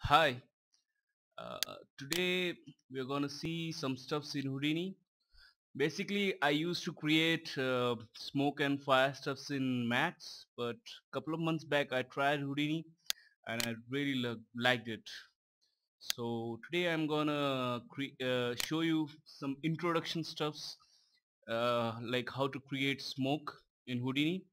Hi, today we're gonna see some stuffs in Houdini. Basically, I used to create smoke and fire stuffs in Max, but a couple of months back I tried Houdini and I really liked it. So today I'm gonna show you some introduction stuffs like how to create smoke in Houdini.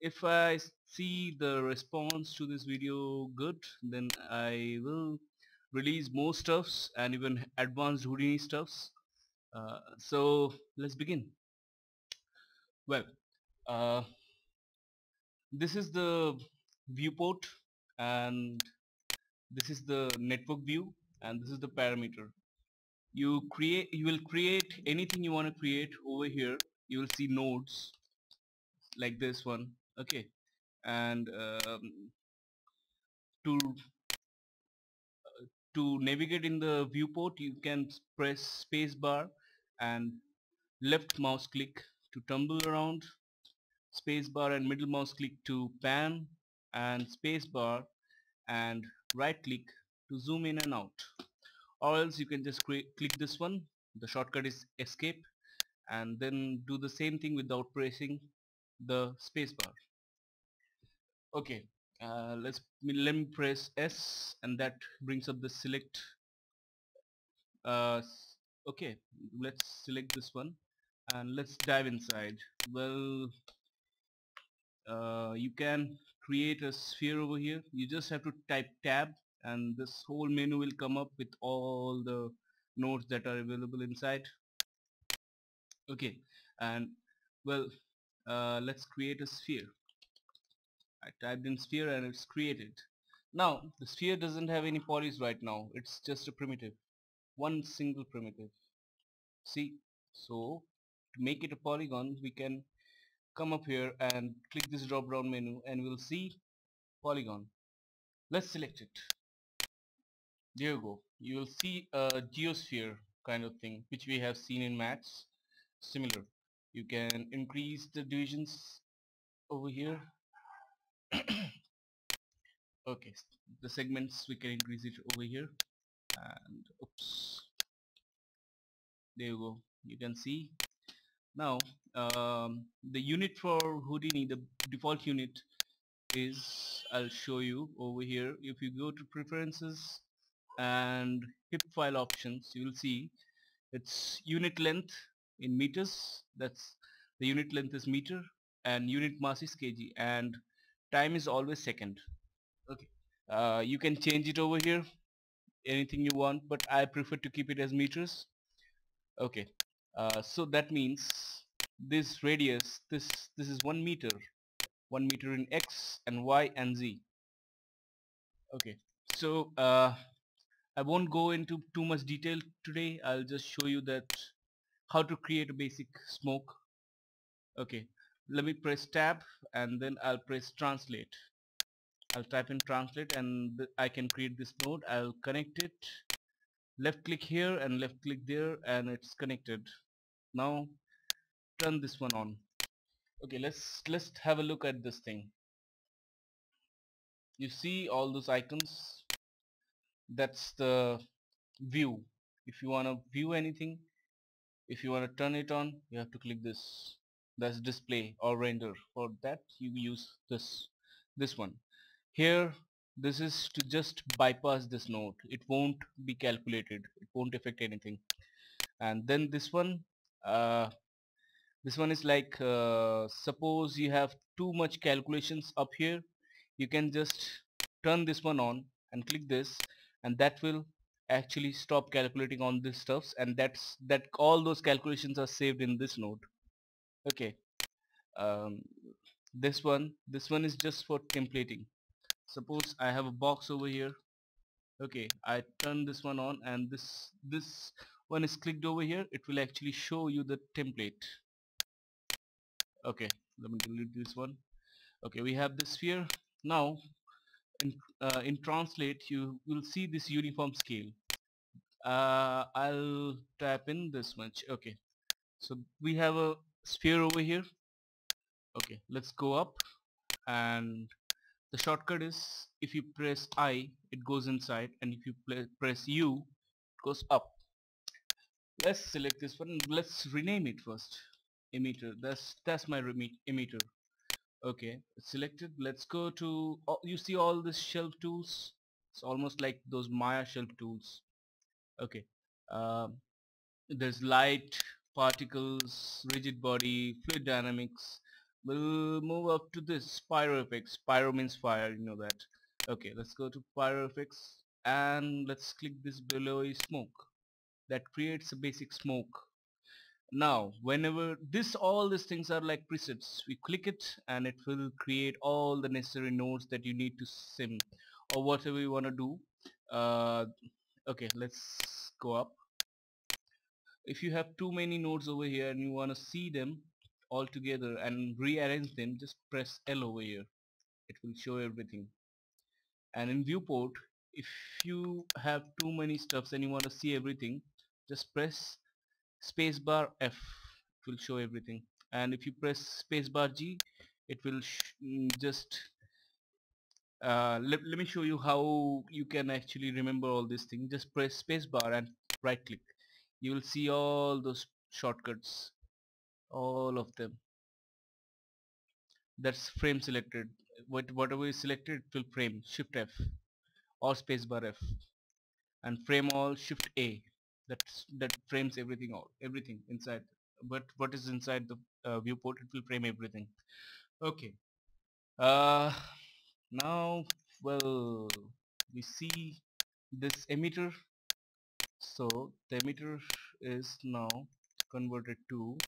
If I see the response to this video good, then I will release more stuffs and even advanced Houdini stuffs. So let's begin. Well, uh, this is the viewport, and this is the network view, and this is the parameter. You will create anything you want to create over here. You will see nodes like this one. Okay, and to navigate in the viewport, you can press space bar and left mouse click to tumble around, space bar and middle mouse click to pan, and space bar and right click to zoom in and out. Or else you can just click this one. The shortcut is escape, and then do the same thing without pressing the space bar. Okay, let me press S, and that brings up the select. Okay, let's select this one and let's dive inside. Well, you can create a sphere over here. You just have to type tab and this whole menu will come up with all the nodes that are available inside. Okay, and well, let's create a sphere. I typed in sphere and it's created. Now the sphere doesn't have any polys right now. It's just a primitive, one single primitive. See, so to make it a polygon, we can come up here and click this drop down menu and we'll see polygon. Let's select it. There you go. You will see a geosphere kind of thing which we have seen in maths. Similar. You can increase the divisions over here. Okay, the segments we can increase it over here, and oops, there you go. You can see now the unit for Houdini, the default unit is, I'll show you over here. If you go to preferences and hip file options, you will see it's unit length in meters. That's the unit length is meter, and unit mass is kg, and time is always second. Okay, you can change it over here, anything you want, but I prefer to keep it as meters. Okay, so that means this radius, this is 1 meter, 1 meter in x and y and z. Okay, so I won't go into too much detail today. I'll just show you that how to create a basic smoke. Okay, let me press tab and then I'll press translate. I'll type in translate and I can create this node. I'll connect it, left click here and left click there, and it's connected. Now turn this one on. Okay, let's have a look at this thing. You see all those icons? That's the view. If you want to view anything, if you want to turn it on, you have to click this. That's display or render. For that you use this one here. This is to just bypass this node. It won't be calculated, it won't affect anything. And then uh, this one is like, suppose you have too much calculations up here, you can just turn this one on and click this, and that will actually stop calculating on this stuffs, and that all those calculations are saved in this node. Okay, um, this one is just for templating. Suppose I have a box over here. Okay, I turn this one on and this one is clicked over here, it will actually show you the template. Okay, let me delete this one. Okay, we have the sphere. Now in translate you will see this uniform scale. I'll type in this much. Okay, so we have a sphere over here. Okay, let's go up, and The shortcut is, if you press I, it goes inside, and if you press U, it goes up. Let's select this one. Let's rename it first. Emitter. That's my emitter. Okay, it's selected. Let's go to. Oh, you see all these shelf tools? It's almost like those Maya shelf tools. Okay. Um, there's light, particles, rigid body, fluid dynamics. We'll move up to this PyroFX. Pyro means fire, you know that. Okay, let's go to PyroFX and let's click this below smoke. That creates a basic smoke. Now whenever all these things are like presets, we click it and it will create all the necessary nodes that you need to sim or whatever you want to do. Okay, let's go up. If you have too many nodes over here and you want to see them all together and rearrange them, just press L over here. It will show everything. And in Viewport, if you have too many stuffs and you want to see everything, just press spacebar F. It will show everything. And if you press spacebar G, it will just let me show you how you can actually remember all these things. Just press spacebar and right click. You will see all those shortcuts, all of them. That's frame selected. Whatever is selected, it will frame. Shift F or spacebar F, and frame all. Shift A. That frames everything inside. But what is inside the viewport, it will frame everything. Okay. Uh, now, well, we see this emitter. So the emitter is now converted to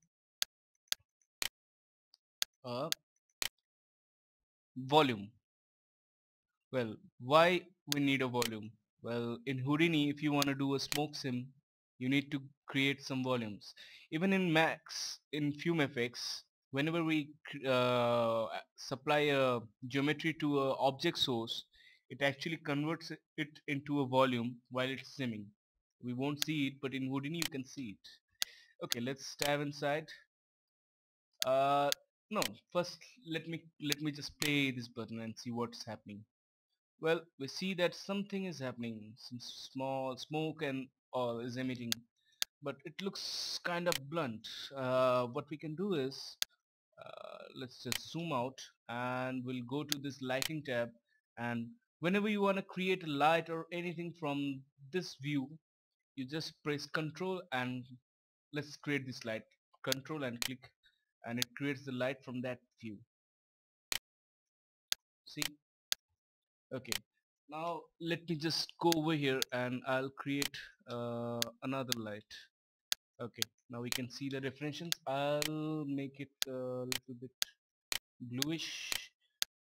a volume. Well, why we need a volume? Well, in Houdini, if you want to do a smoke sim, you need to create some volumes. Even in Max, in FumeFX, whenever we supply a geometry to a object source, it actually converts it into a volume while it's simming. We won't see it, but in Houdini you can see it. Okay, let's dive inside. Uh, no, first let me just play this button and see what's happening. Well, we see that something is happening. Some small smoke and all is emitting, but it looks kind of blunt. What we can do is, let's just zoom out and we'll go to this lighting tab, and whenever you want to create a light or anything from this view, you just press Control and let's create this light. Control and click, and it creates the light from that view. See? Okay, now let me just go over here and I'll create another light. Okay, now we can see the definitions. I'll make it a little bit bluish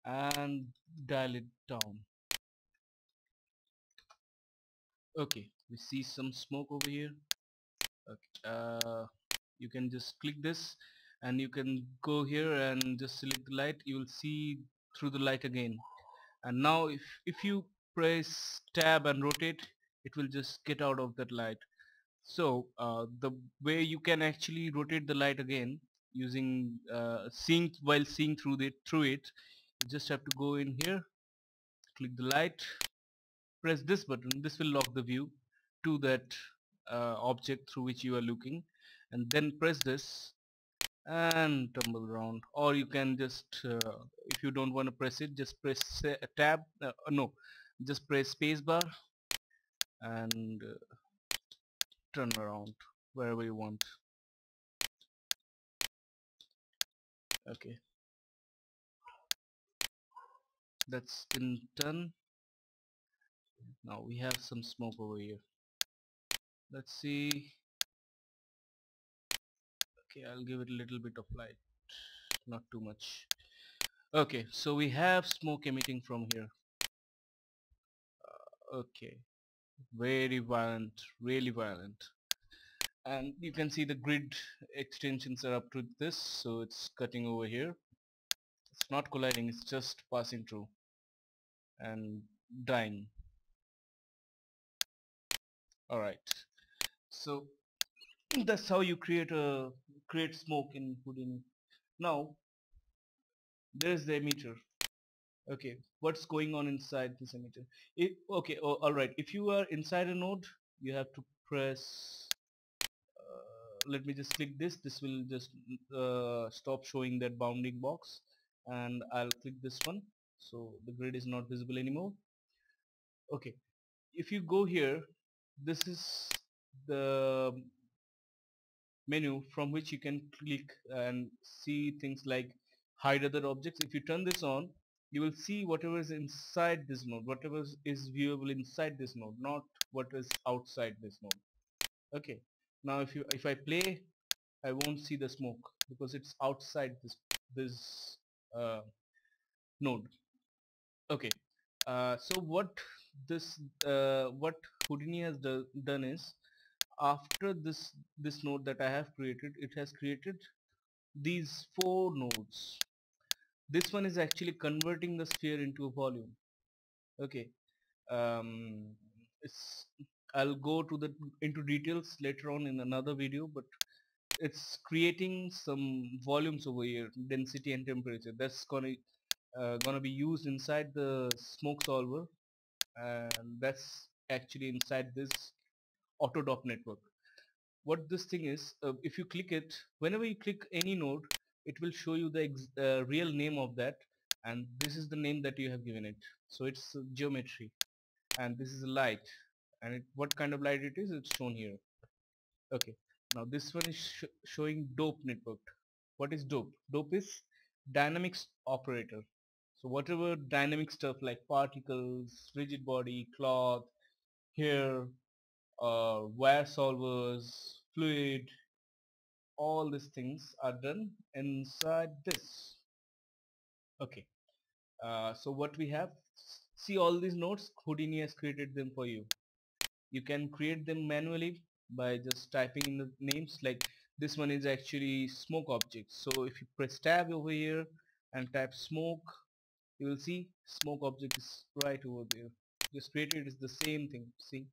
and dial it down. Okay, we see some smoke over here. Okay, you can just click this and you can go here and just select the light. You will see through the light again. And now if you press tab and rotate, it will just get out of that light. So the way you can actually rotate the light again using seeing through it, you just have to go in here, click the light, press this button. This will lock the view to that object through which you are looking, and then press this and tumble around. Or you can just if you don't want to press it, just press tab no just press spacebar and turn around wherever you want. Okay, that's been done. Now we have some smoke over here. Let's see. Okay, I'll give it a little bit of light, not too much. Okay, so we have smoke emitting from here. Okay, very violent, really violent. And you can see the grid extensions are up to this, so it's cutting over here. It's not colliding, it's just passing through and dying. Alright, so that's how you create smoke in Houdini. Now there's the emitter. Okay, what's going on inside this emitter. Okay, all right, if you are inside a node, you have to press let me just click this will just stop showing that bounding box, and I'll click this one so the grid is not visible anymore. Okay, if you go here, this is the menu from which you can click and see things like hide other objects. If you turn this on, you will see whatever is inside this node, whatever is viewable inside this node, not what is outside this node. Okay, now if I play, I won't see the smoke because it's outside this uh, node. Okay, so what Houdini has done is, after this node that I have created, it has created these 4 nodes. This one is actually converting the sphere into a volume. Okay, um, it's I'll go into details later on in another video, but it's creating some volumes over here, density and temperature. That's gonna be used inside the smoke solver, and that's actually inside this Autodoc network. What this thing is, if you click it, whenever you click any node, it will show you the real name of that, and this is the name that you have given it. So it's geometry, and this is light, and what kind of light it is, it's shown here. Okay, now this one is showing dope network. What is dope? Dope is dynamics operator. So whatever dynamic stuff like particles, rigid body, cloth, hair, wire solvers, fluid, all these things are done inside this. Okay, so what we have, see all these nodes, Houdini has created them for you. You can create them manually by just typing in the names. Like this one is actually smoke object, so if you press tab over here and type smoke, you will see smoke object is right over there. Just created is the same thing, see.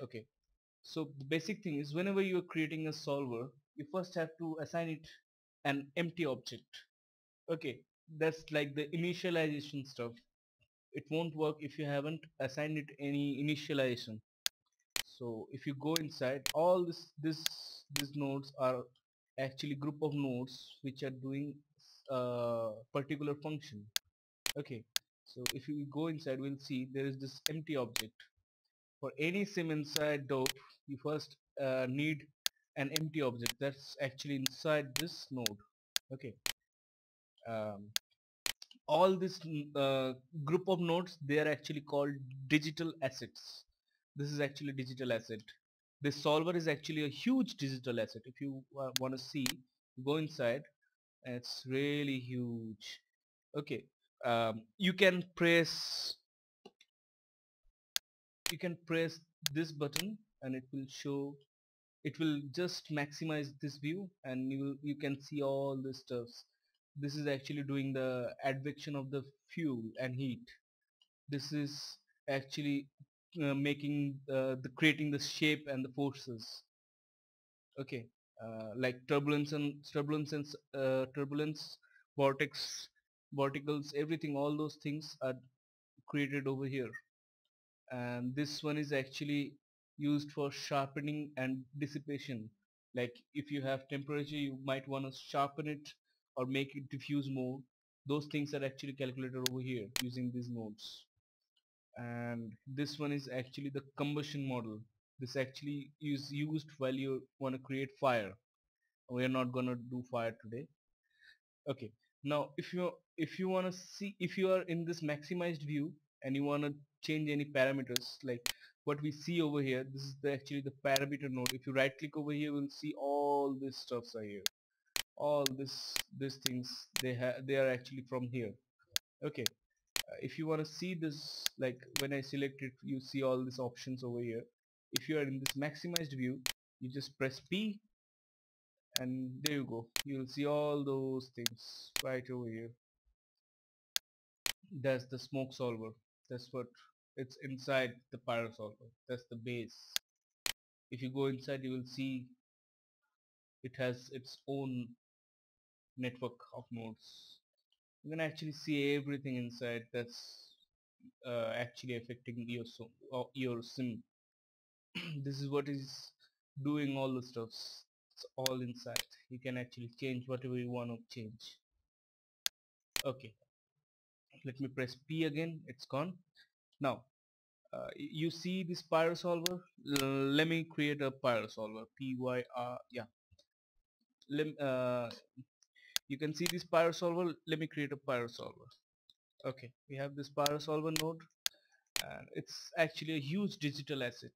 Okay, so the basic thing is, whenever you are creating a solver, you first have to assign it an empty object. Okay, that's like the initialization stuff. It won't work if you haven't assigned it any initialization. So if you go inside, all these nodes are actually group of nodes which are doing particular function. Okay, so if you go inside, we'll see there is this empty object. For any sim inside dope, you first need an empty object that's actually inside this node. Okay, um, all this group of nodes, they are actually called digital assets. This is actually digital asset. This solver is actually a huge digital asset. If you want to see, go inside, and it's really huge. Okay, you can press this button and it will show, it will just maximize this view, and you can see all the stuffs. This is actually doing the advection of the fuel and heat. This is actually making the creating the shape and the forces. Okay, like turbulence, vorticals, everything, all those things are created over here. And this one is actually used for sharpening and dissipation. Like if you have temperature, you might want to sharpen it or make it diffuse more. Those things are actually calculated over here using these nodes. And this one is actually the combustion model. This actually is used while you want to create fire. We are not gonna do fire today. Okay, now if you want to see, if you are in this maximized view and you want to change any parameters, like what we see over here, this is actually the parameter node. If you right click over here, we'll see all these stuffs are here. All these things, they are actually from here. Okay, if you want to see this, like when I select it, you see all these options over here. If you are in this maximized view, you just press P, and there you go, you'll see all those things right over here. That's the smoke solver. That's what it's inside the pyro solver. That's the base. If you go inside, you will see it has its own network of nodes. you can actually see everything inside that's actually affecting your sim. This is what is doing all the stuffs. It's all inside. You can actually change whatever you want to change. Okay, let me press P again. It's gone. Now you see this pyrosolver. Let me create a pyrosolver. Yeah. You can see this pyrosolver. Let me create a pyrosolver. Okay, we have this pyrosolver node, and it's actually a huge digital asset.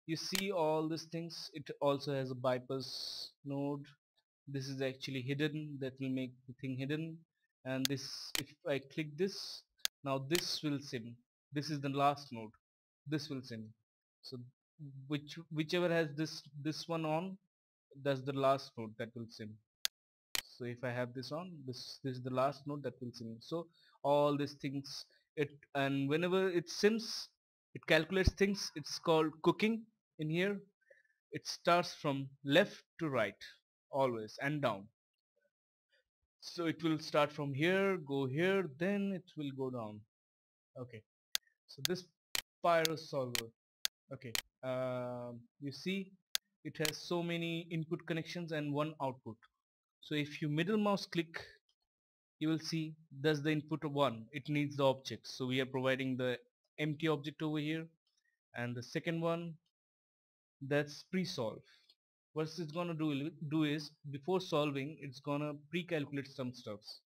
You see all these things. It also has a bypass node. This is actually hidden. That will make the thing hidden. And this, if I click this, now this will sim. This is the last node. This will sim. So whichever has this one on, that's the last node that will sim. So if I have this on, this is the last node that will sim. So all these things, it, and whenever it sims, it calculates things. It's called cooking in here. It starts from left to right always and down. So it will start from here, go here, then it will go down. Okay, so this pyro solver, okay, you see it has so many input connections and one output. So if you middle mouse click, you will see that's the input of one. It needs the object, so we are providing the empty object over here. And the second one, that's pre-solve. What it's gonna do is before solving, it's gonna pre-calculate some stuffs.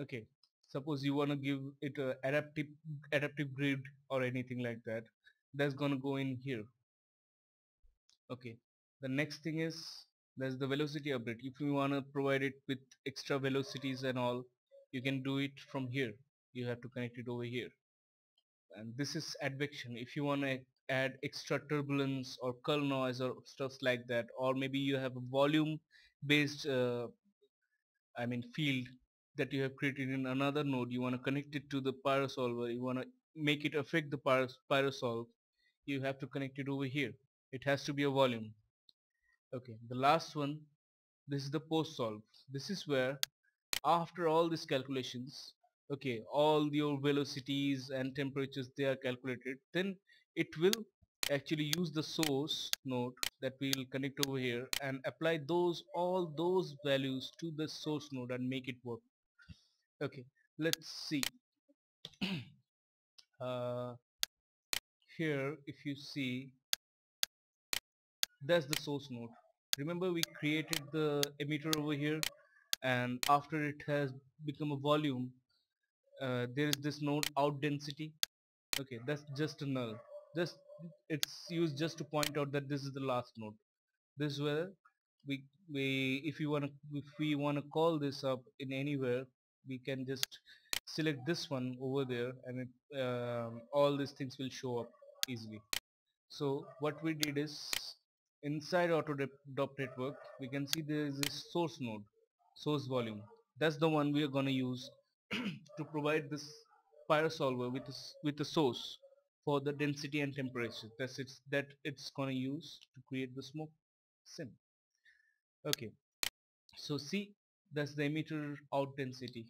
Okay, suppose you want to give it a adaptive grid or anything like that, that's gonna go in here. Okay, the next thing is there's the velocity update. If you want to provide it with extra velocities and all, you can do it from here. You have to connect it over here. And this is advection. If you want to add extra turbulence or curl noise or stuff like that, or maybe you have a volume based field that you have created in another node, you want to connect it to the pyrosolver, you want to make it affect the pyrosolve, you have to connect it over here. It has to be a volume. Okay, the last one, this is the post solve. This is where after all these calculations, okay, all your velocities and temperatures, they are calculated, then it will actually use the source node that we will connect over here and apply all those values to the source node and make it work. Okay, let's see. uh, Here if you see, that's the source node. Remember we created the emitter over here, and after it has become a volume, there is this node out density. Okay, that's just a null. Just, it's used just to point out that this is the last node. This is where we if we want to call this up in anywhere, we can just select this one over there, and all these things will show up easily. So what we did is, inside Autodesk network, we can see there is this source node, source volume. That's the one we are gonna use to provide this pyrosolver with a source for the density and temperature. That it's gonna use to create the smoke sim. Okay, so see, that's the emitter out density.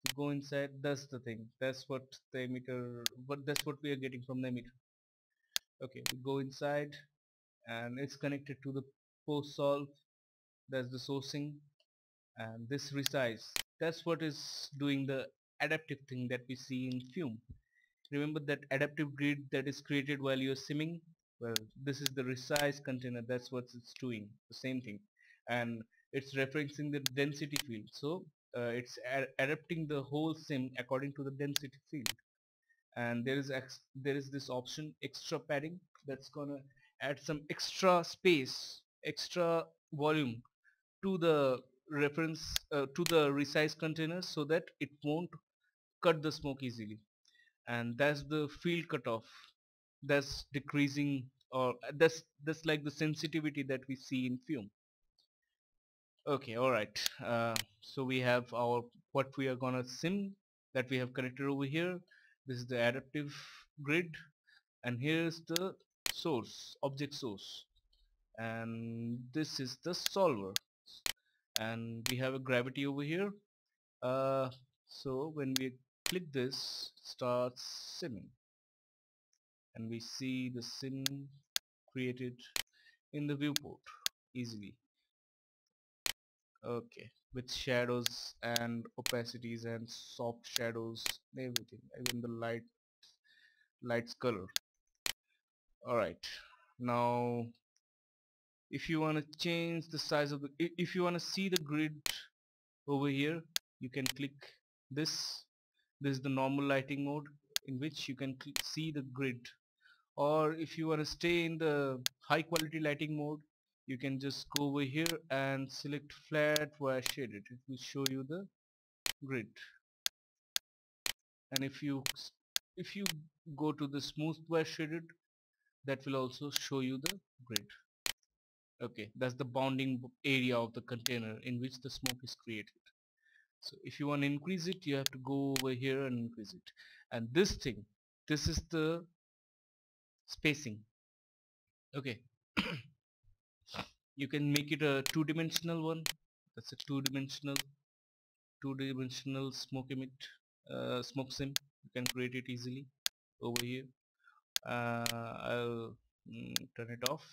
To go inside, that's the thing. That's what the emitter. But that's what we are getting from the emitter. Okay, we go inside, and it's connected to the post solve. That's the sourcing, and this resize, that's what is doing the adaptive thing that we see in Fume. Remember that adaptive grid that is created while you're simming? Well, this is the resize container. That's what it's doing, the same thing. And it's referencing the density field. So it's adapting the whole sim according to the density field. And there is this option, extra padding, that's gonna add some extra space, extra volume to the reference to the resize container, so that it won't cut the smoke easily. And that's the field cutoff, that's decreasing, or that's like the sensitivity that we see in Fume. Okay, all right. So we have our, what we are gonna sim, that we have connected over here. This is the adaptive grid, and here's the source, object source, and this is the solver. And we have a gravity over here, So when we click this, it starts simming, and we see the sim created in the viewport easily. Okay, with shadows and opacities and soft shadows, everything, even the light's color. Alright, now if you want to change the size of the, if you want to see the grid over here, you can click this. This is the normal lighting mode, in which you can see the grid. Or if you want to stay in the high quality lighting mode, you can just go over here and select flat wire shaded. It will show you the grid. And if you go to the smooth wire shaded, that will also show you the grid. Okay, that's the bounding area of the container in which the smoke is created. So if you want to increase it, you have to go over here and increase it. And this thing, this is the spacing. Okay, you can make it a two-dimensional one. That's a two-dimensional smoke sim. You can create it easily over here. I'll turn it off,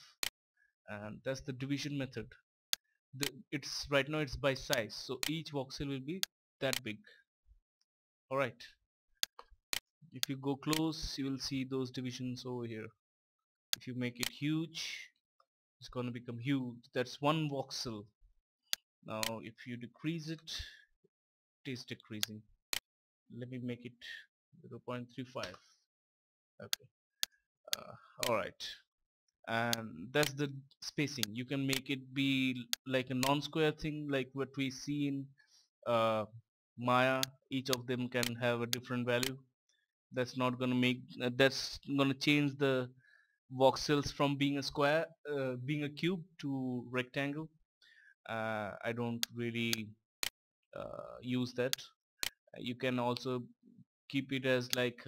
and that's the division method. It's right now it's by size, so each voxel will be that big. Alright, if you go close, you will see those divisions over here. If you make it huge, it's gonna become huge. That's one voxel. Now if you decrease it, it is decreasing. Let me make it 0.35. Okay, alright, and that's the spacing. You can make it be like a non-square thing, like what we see in Maya. Each of them can have a different value. That's not gonna make that's gonna change the voxels from being a square, being a cube, to rectangle. I don't really use that. You can also keep it as like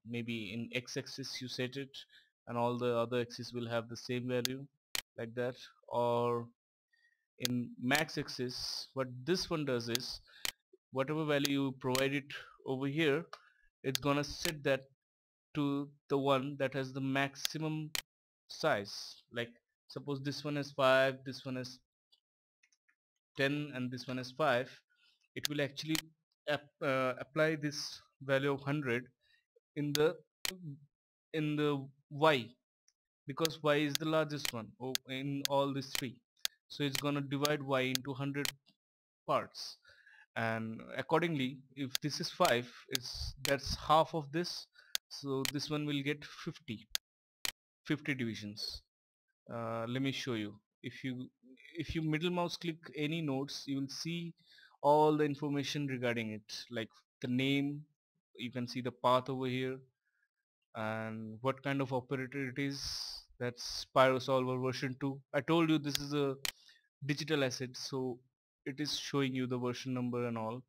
maybe in x-axis you set it, and all the other axes will have the same value, like that. Or in max axis, what this one does is, whatever value you provide it over here, it's gonna set that to the one that has the maximum size. Like suppose this one is 5, this one is 10, and this one is 5. It will actually apply this value of 100 in the y, because y is the largest one in all these three. So it's gonna divide y into 100 parts, and accordingly, if this is 5, that's half of this. So this one will get 50 divisions. Let me show you. If you middle mouse click any nodes, you will see all the information regarding it, like the name. You can see the path over here, and what kind of operator it is. That's PyroSolver version 2. I told you this is a digital asset, so it is showing you the version number and all.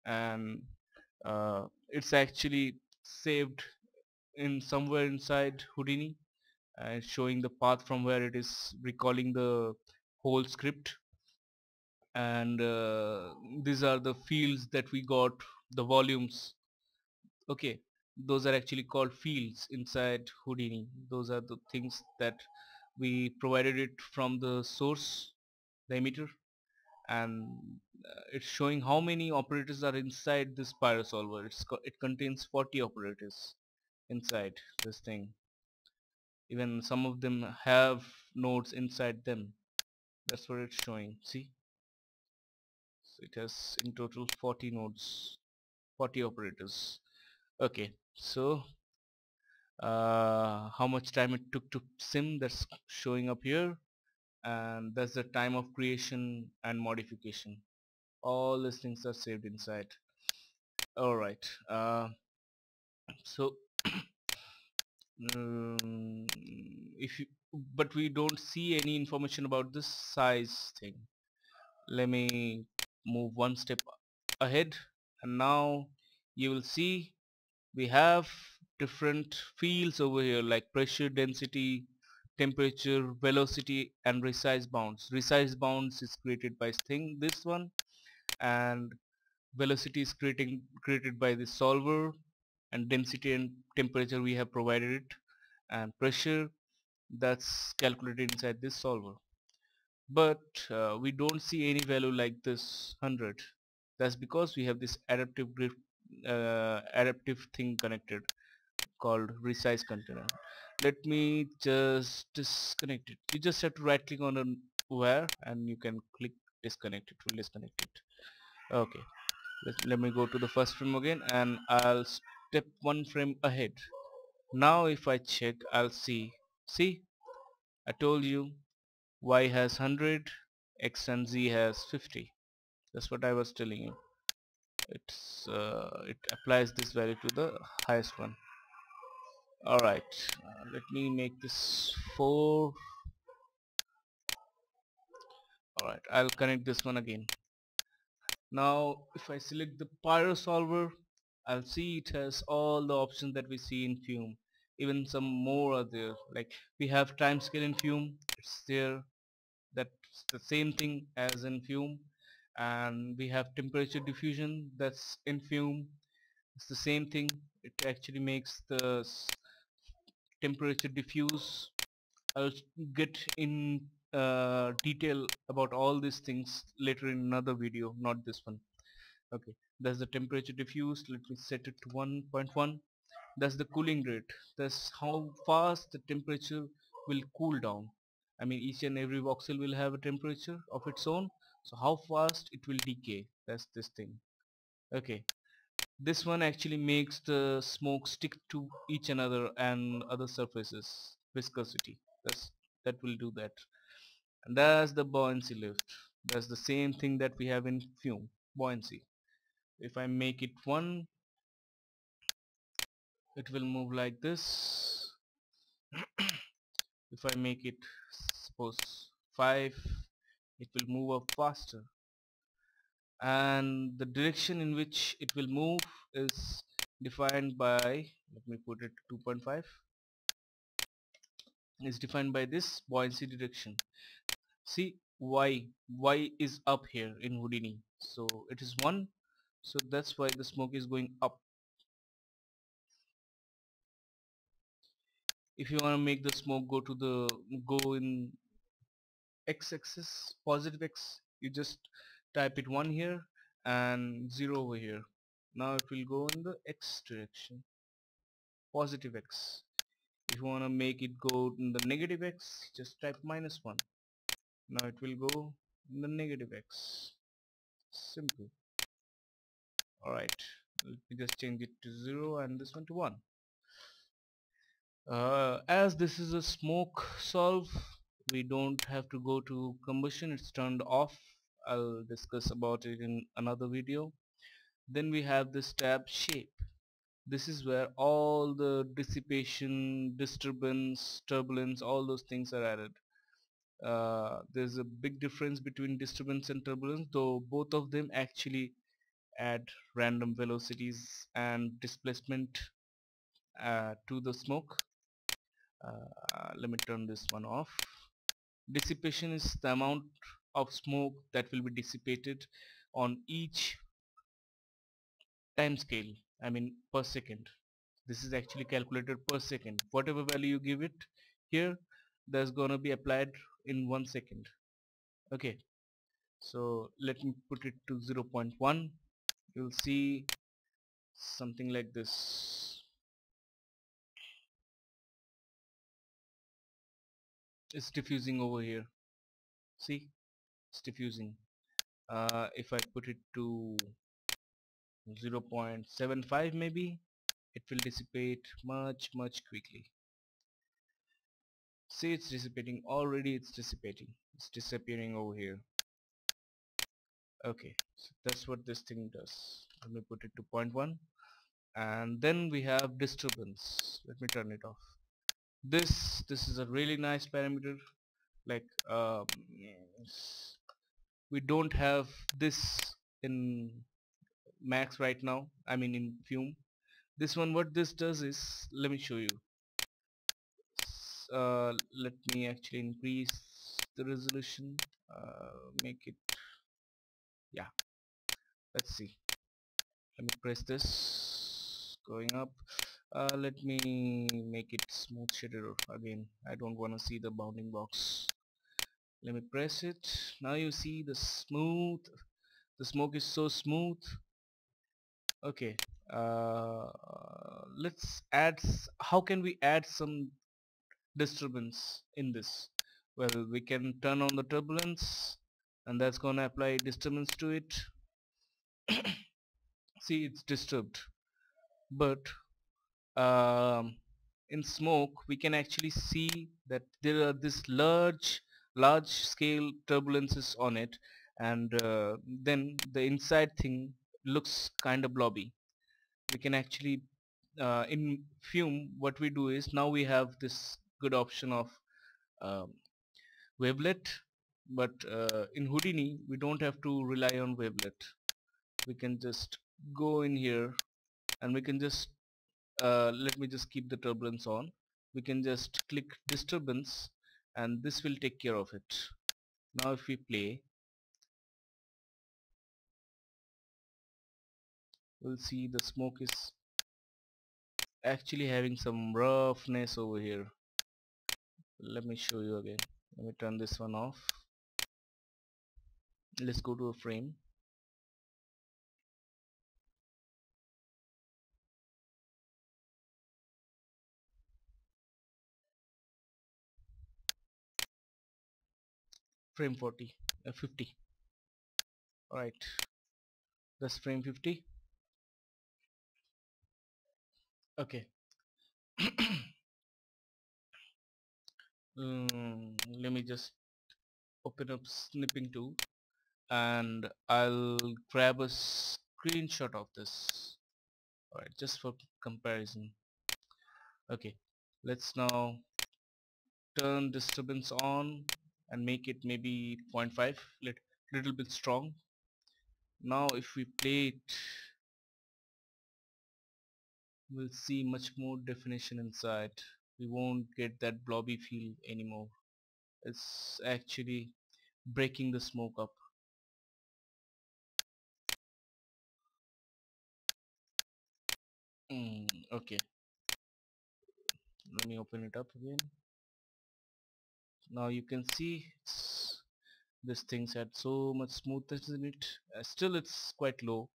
And it's actually saved in somewhere inside Houdini, and showing the path from where it is recalling the whole script. And these are the fields that we got, the volumes. Okay, those are actually called fields inside Houdini. Those are the things that we provided it from the source, the emitter. And it's showing how many operators are inside this pyrosolver. It contains 40 operators inside this thing. Even some of them have nodes inside them. That's what it's showing. See, so it has in total 40 nodes, 40 operators. Okay, so how much time it took to sim, that's showing up here. And that's the time of creation and modification. All these things are saved inside. Alright, so um, if you but we don't see any information about this size thing. Let me move one step ahead, and now you will see we have different fields over here, like pressure, density, temperature, velocity, and resize bounds. Resize bounds is created by this one, and velocity is created by the solver, and density and temperature we have provided it, and pressure that's calculated inside this solver. But we don't see any value like this 100. That's because we have this adaptive thing connected called resize container. Let me just disconnect it. You just have to right click on a wire and you can click disconnect. It will disconnect it. Okay, let me go to the first frame again, and I'll step one frame ahead. Now if I check, I'll see, I told you y has 100, x and z has 50. That's what I was telling you. It applies this value to the highest one. Alright, let me make this 4. Alright, I'll connect this one again. Now if I select the pyro solver, I'll see it has all the options that we see in Fume. Even some more are there, like we have time scale in Fume, it's there, that's the same thing as in Fume. And we have temperature diffusion, that's in Fume, it's the same thing. It actually makes the temperature diffuse. I'll get in detail about all these things later in another video, not this one. Okay, that's the temperature diffused. Let me set it to 1.1. That's the cooling rate. That's how fast the temperature will cool down. I mean, each and every voxel will have a temperature of its own, so how fast it will decay, that's this thing. Okay, this one actually makes the smoke stick to each another and other surfaces. Viscosity, that will do that. And that's the buoyancy lift. That's the same thing that we have in Fume, buoyancy. If I make it 1, it will move like this. If I make it suppose 5, it will move up faster, and the direction in which it will move is defined by, let me put it 2.5, is defined by this buoyancy direction. See, y is up here in Houdini, so it is 1, so that's why the smoke is going up. If you want to make the smoke go in x-axis, positive x, you just type it 1 here and 0 over here. Now it will go in the x direction, positive x. If you want to make it go in the negative x, just type -1. Now it will go in the negative x. Simple. Alright, let me just change it to 0 and this one to 1. As this is a smoke solve, we don't have to go to combustion, it's turned off. I'll discuss about it in another video. Then we have this tab shape. This is where all the dissipation, disturbance, turbulence, all those things are added. There's a big difference between disturbance and turbulence, though both of them actually add random velocities and displacement to the smoke. Let me turn this one off. Dissipation is the amount of smoke that will be dissipated on each time scale, I mean per second. This is actually calculated per second. Whatever value you give it here, that's gonna be applied in 1 second. Okay, so let me put it to 0.1. You'll see something like this. It's diffusing over here. See, it's diffusing. If I put it to 0.75 maybe, it will dissipate much quickly. See, it's dissipating already, it's dissipating, it's disappearing over here. Okay, so that's what this thing does. Let me put it to 0.1, and then we have disturbance. Let me turn it off. This is a really nice parameter. Like we don't have this in max right now, I mean in Fume. This one, what this does is, let me show you. Let me actually increase the resolution, make it, yeah, let's see. Let me press this, going up. Let me make it smooth shader again. I don't want to see the bounding box. Let me press it. Now you see the smoke is so smooth. Okay, let's add how can we add some disturbance in this? Well, we can turn on the turbulence, and that's gonna apply disturbance to it. See, it's disturbed, but um, in smoke we can actually see that there are this large scale turbulences on it, and then the inside thing looks kind of blobby. We can actually in Fume, what we do is now we have this good option of um, wavelet, but in Houdini we don't have to rely on wavelet. We can just go in here, and we can just let me just keep the turbulence on. We can just click disturbance, and this will take care of it. Now if we play, we'll see the smoke is actually having some roughness over here. Let me show you again. Let me turn this one off. Let's go to a frame. Frame 50. Alright, that's frame 50. Okay. Let me just open up snipping tool, and I'll grab a screenshot of this. Alright, just for comparison. Okay, let's now turn disturbance on and make it maybe 0.5, little bit strong. Now if we play it, we'll see much more definition inside. We won't get that blobby feel anymore. It's actually breaking the smoke up. Okay, let me open it up again. Now you can see this thing's had so much smoothness in it. Still it's quite low,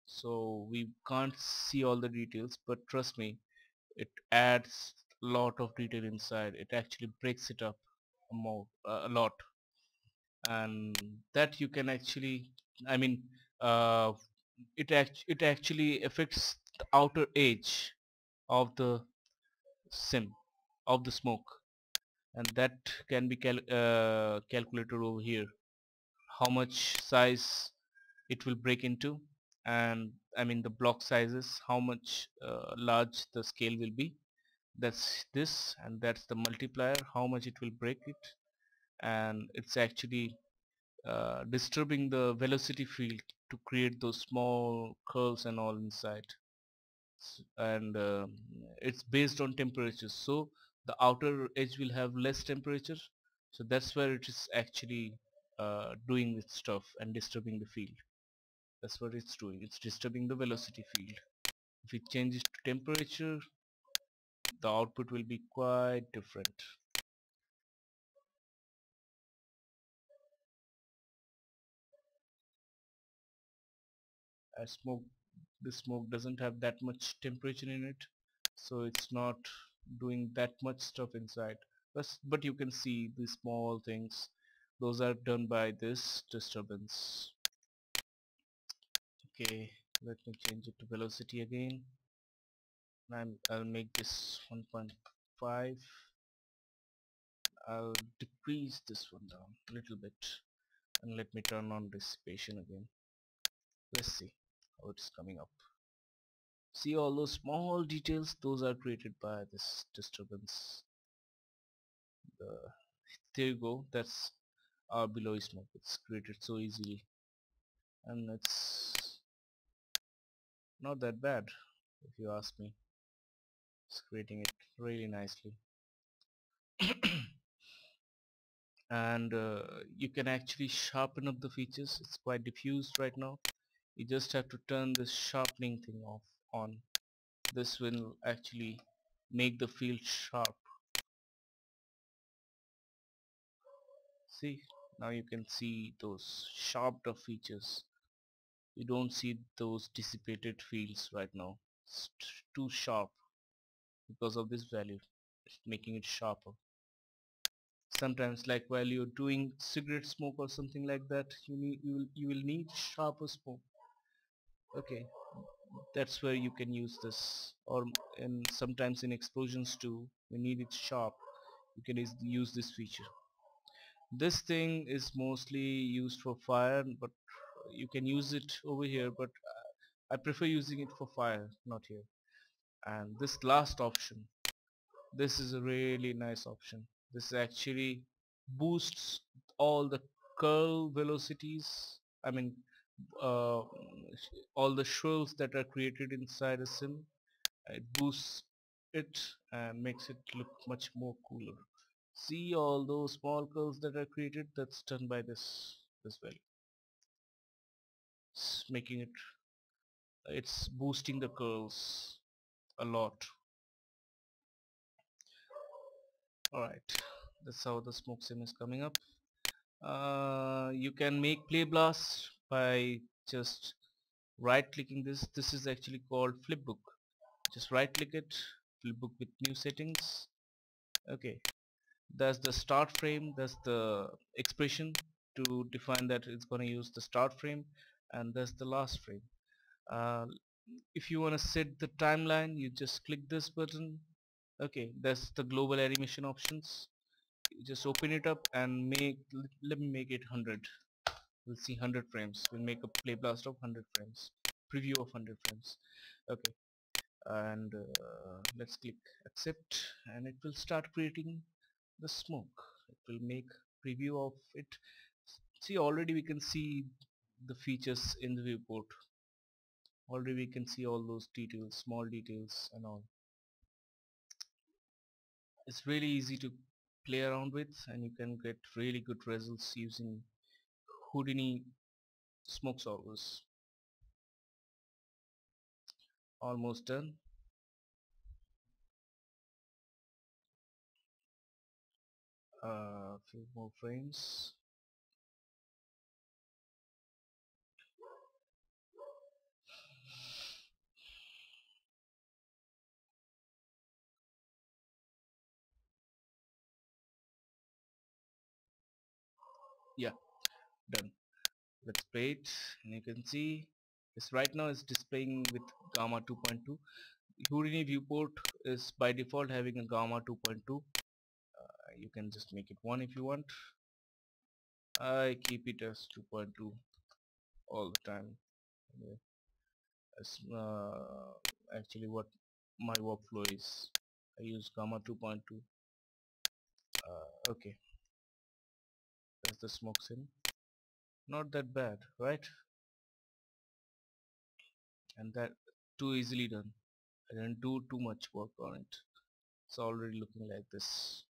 so we can't see all the details, but trust me, it adds a lot of detail inside. It actually breaks it up a lot, and that you can actually, I mean, uh, it actually affects the outer edge of the sim of the smoke, and that can be calculated over here, how much size it will break into, and I mean the block sizes, how much large the scale will be. That's this, and that's the multiplier, how much it will break it, and it's actually disturbing the velocity field to create those small curls and all inside. And it's based on temperatures, so the outer edge will have less temperature, so that's where it is actually doing its stuff and disturbing the field. That's what it's doing, it's disturbing the velocity field. If it changes to temperature, the output will be quite different. As smoke, the smoke doesn't have that much temperature in it, so it's not doing that much stuff inside. But you can see the small things, those are done by this disturbance. Okay, let me change it to velocity again. I'll make this 1.5. I'll decrease this one down a little bit, and let me turn on dissipation again. Let's see how it's coming up. See all those small details, those are created by this disturbance. There you go, that's our below smoke. It's created so easily, and it's not that bad if you ask me. It's creating it really nicely. And you can actually sharpen up the features. It's quite diffused right now. You just have to turn this sharpening thing off on. This will actually make the field sharp. See, now you can see those sharped up features. You don't see those dissipated fields right now. It's too sharp because of this value. It's making it sharper. Sometimes, like while you're doing cigarette smoke or something like that, you will need sharper smoke. Okay, that's where you can use this. Or sometimes in explosions too, we need it sharp. You can use this feature. This thing is mostly used for fire, but you can use it over here, but I prefer using it for fire, not here. And this last option, this is a really nice option. This actually boosts all the curl velocities. I mean, uh, all the swirls that are created inside a sim. It boosts it and makes it look much more cooler. See all those small curls that are created? That's done by this value. It's making it. It's boosting the curls a lot. Alright, that's how the smoke sim is coming up. You can make play blast by just right clicking this is actually called flipbook. Just right click it, flipbook with new settings. Okay, that's the start frame, that's the expression to define that it's going to use the start frame, and that's the last frame. uh, if you want to set the timeline, you just click this button. Okay, that's the global animation options. You just open it up and let me make it 100. We'll see 100 frames. We'll make a play blast of 100 frames, preview of 100 frames. Okay, and let's click accept, and it will start creating the smoke. It will make preview of it. See, already we can see the features in the viewport. Already we can see all those details, small details and all. It's really easy to play around with, and you can get really good results using Houdini smoke solvers. Almost done. A few more frames. Yeah, done. Let's play it, and you can see this right now is displaying with gamma 2.2. Houdini viewport is by default having a gamma 2.2. You can just make it 1 if you want. I keep it as 2.2 all the time. Yeah. That's actually what my workflow is. I use gamma 2.2. Okay, that's the smoke sim. Not that bad, right? And that too easily done. I didn't do too much work on it. It's already looking like this.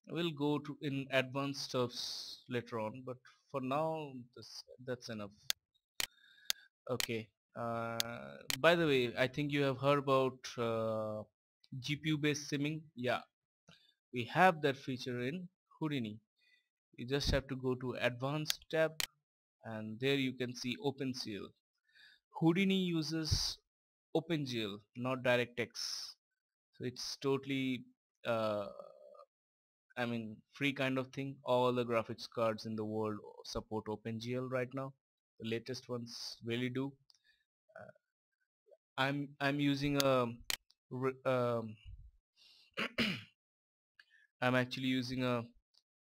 We'll go to in advanced stuffs later on, but for now that's enough. Okay, by the way, I think you have heard about GPU based simming. Yeah, we have that feature in Houdini. You just have to go to advanced tab, and there you can see OpenGL. Houdini uses OpenGL, not DirectX, so it's totally uh, I mean free kind of thing. All the graphics cards in the world support OpenGL right now. The latest ones really do. I'm using a I'm actually using a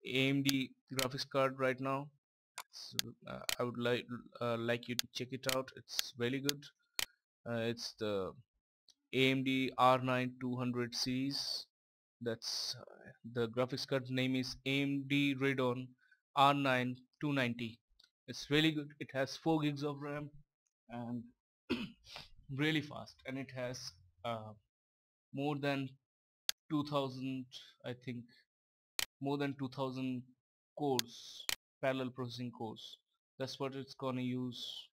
AMD graphics card right now. So, I would like you to check it out. It's really good. It's the AMD R9 200 series. That's the graphics card name is AMD Radeon R9 290. It's really good. It has 4 gigs of RAM and really fast, and it has more than 2000, I think more than 2000 cores, parallel processing cores. That's what it's gonna use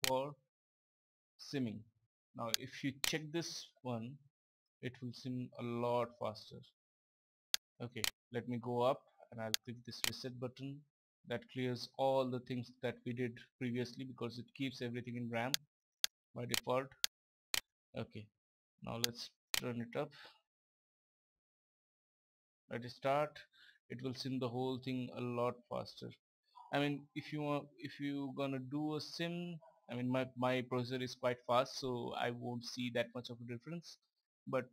for simming. Now if you check this one, it will sim a lot faster. Okay, let me go up and I'll click this reset button. That clears all the things that we did previously because it keeps everything in RAM by default. Okay, now let's turn it up. Let it start. It will sim the whole thing a lot faster. I mean, if you gonna do a sim, I mean my processor is quite fast, so I won't see that much of a difference. But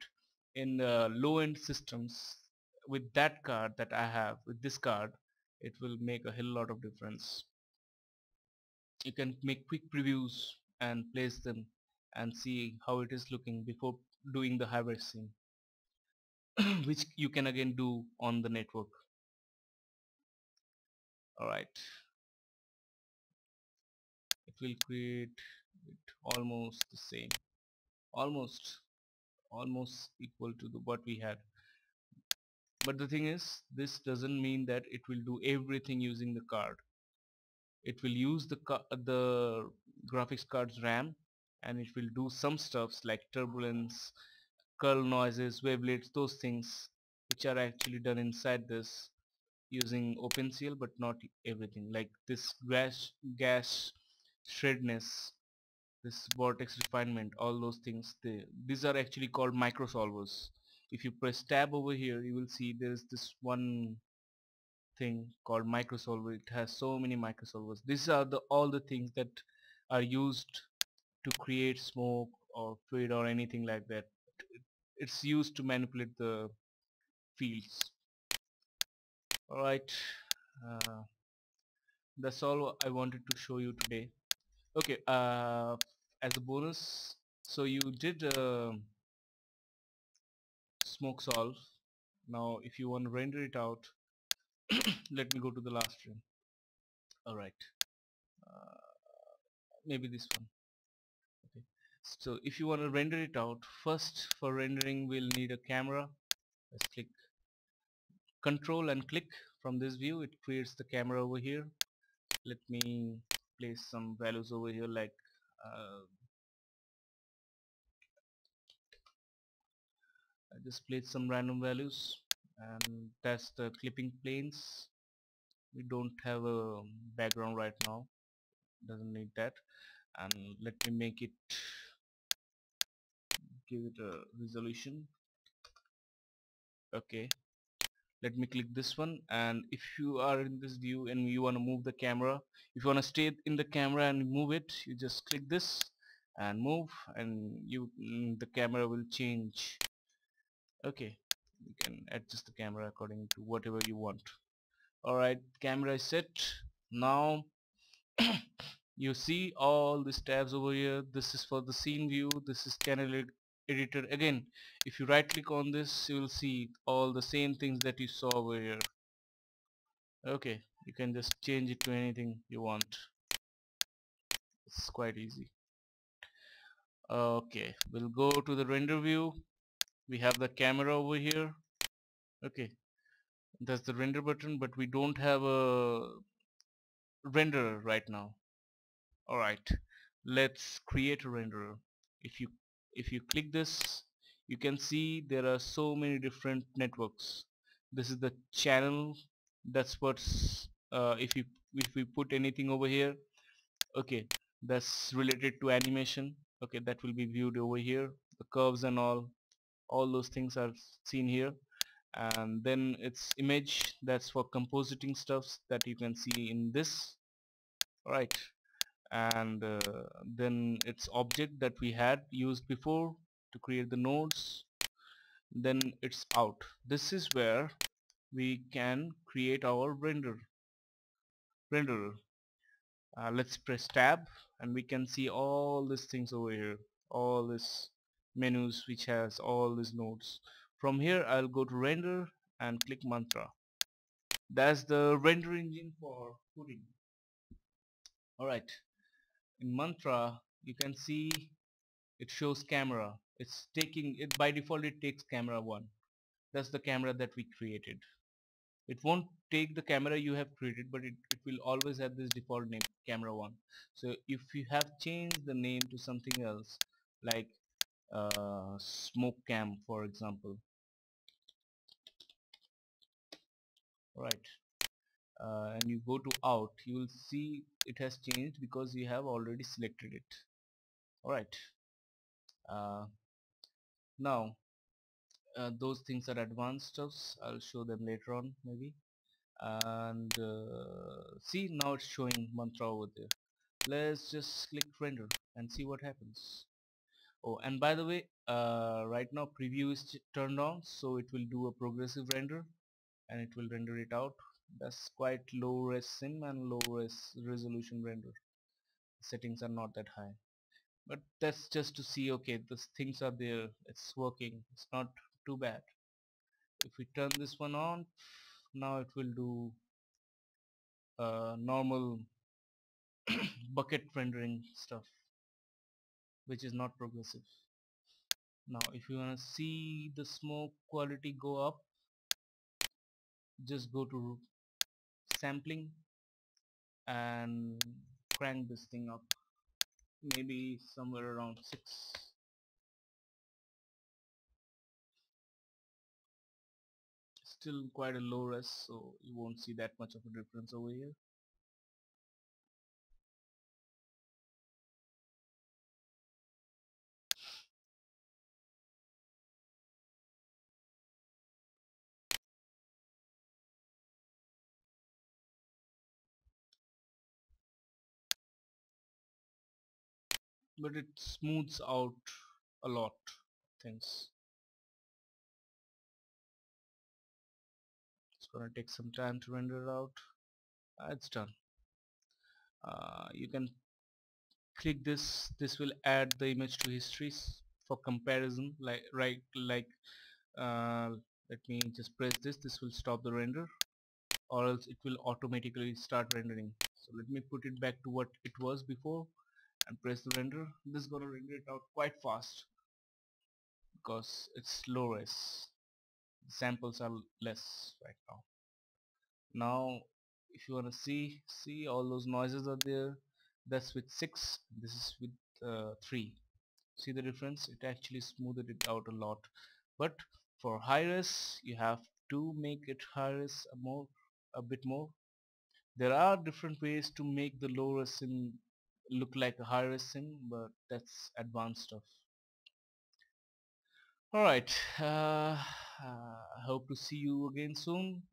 in low-end systems, with that card that I have, with this card, it will make a hell lot of difference. You can make quick previews and place them and see how it is looking before doing the hardware sim, which you can again do on the network. Alright, it will create it almost the same, almost equal to what we had. But the thing is, this doesn't mean that it will do everything using the card. It will use the graphics card's RAM, and it will do some stuffs like turbulence, curl noises, wavelets, those things which are actually done inside this using OpenCL, but not everything. Like this gas shredness, this vortex refinement, all those things, these are actually called microsolvers. If you press tab over here, you will see there is this one thing called microsolver. It has so many microsolvers. These are all the things that are used to create smoke or fluid or anything like that. It's used to manipulate the fields. Alright, uh, that's all I wanted to show you today. Okay, as a bonus, so you did smoke solve. Now if you want to render it out, let me go to the last frame. Alright, maybe this one. Okay, so if you want to render it out, first for rendering we'll need a camera. Let's click control and click. From this view it creates the camera over here. Let me place some values over here, like I just placed some random values, and that's the clipping planes. We don't have a background right now, doesn't need that. And let me make it, give it a resolution. Okay, let me click this one, and if you are in this view and you want to move the camera, if you want to stay in the camera and move it, you just click this and move, and the camera will change. Okay, you can adjust the camera according to whatever you want. Alright, camera is set. Now you see all these tabs over here. This is for the scene view, this is channel editor. Again, if you right click on this, you will see all the same things that you saw over here. Okay, you can just change it to anything you want. It's quite easy. Okay, we'll go to the render view. We have the camera over here. Okay, that's the render button, but we don't have a renderer right now. Alright, let's create a renderer. If you click this, you can see there are so many different networks. This is the channel. That's what's if we put anything over here, okay, that's related to animation. Okay, that will be viewed over here. The curves and all those things are seen here. And then it's image, that's for compositing stuffs that you can see in this. Alright, and then its object that we had used before to create the nodes. Then it's out. This is where we can create our renderer. Let's press tab, and we can see all these things over here, all these menus which has all these nodes. From here I'll go to render and click mantra. That's the render engine for Houdini. Alright, in mantra you can see it shows camera. It's taking it by default, it takes camera 1. That's the camera that we created. It won't take the camera you have created, but it will always have this default name, camera 1. So if you have changed the name to something else, like smoke cam for example, right, and you go to out, you will see it has changed because you have already selected it. Alright, uh, now those things are advanced stuffs. I'll show them later on maybe. And see, now it's showing mantra over there. Let's just click render and see what happens. Oh, and by the way, right now preview is turned on, so it will do a progressive render and it will render it out. That's quite low res sim and low res resolution render. Settings are not that high, but that's just to see, okay, these things are there, it's working, it's not too bad. If we turn this one on, now it will do normal bucket rendering stuff, which is not progressive. Now if you want to see the smoke quality go up, just go to sampling and crank this thing up, maybe somewhere around 6. Still quite a low res, so you won't see that much of a difference over here. But it smooths out a lot things. It's gonna take some time to render it out. It's done. You can click this will add the image to histories for comparison, like right, like uh, let me just press this will stop the render, or else it will automatically start rendering. So let me put it back to what it was before and press the render. This is gonna render it out quite fast because it's low res, samples are less right now. Now if you want to see all those noises are there, that's with 6, this is with 3. See the difference? It actually smoothed it out a lot. But for high res you have to make it high res a bit more. There are different ways to make the low res sim look like a high res sim, but that's advanced stuff. Alright, I hope to see you again soon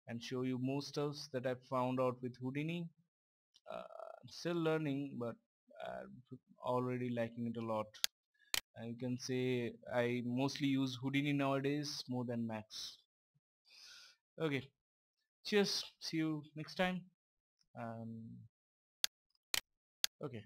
and show you more stuff that I found out with Houdini. I'm still learning, but I'm already liking it a lot. You can say I mostly use Houdini nowadays more than Max. Okay, cheers, see you next time. Okay.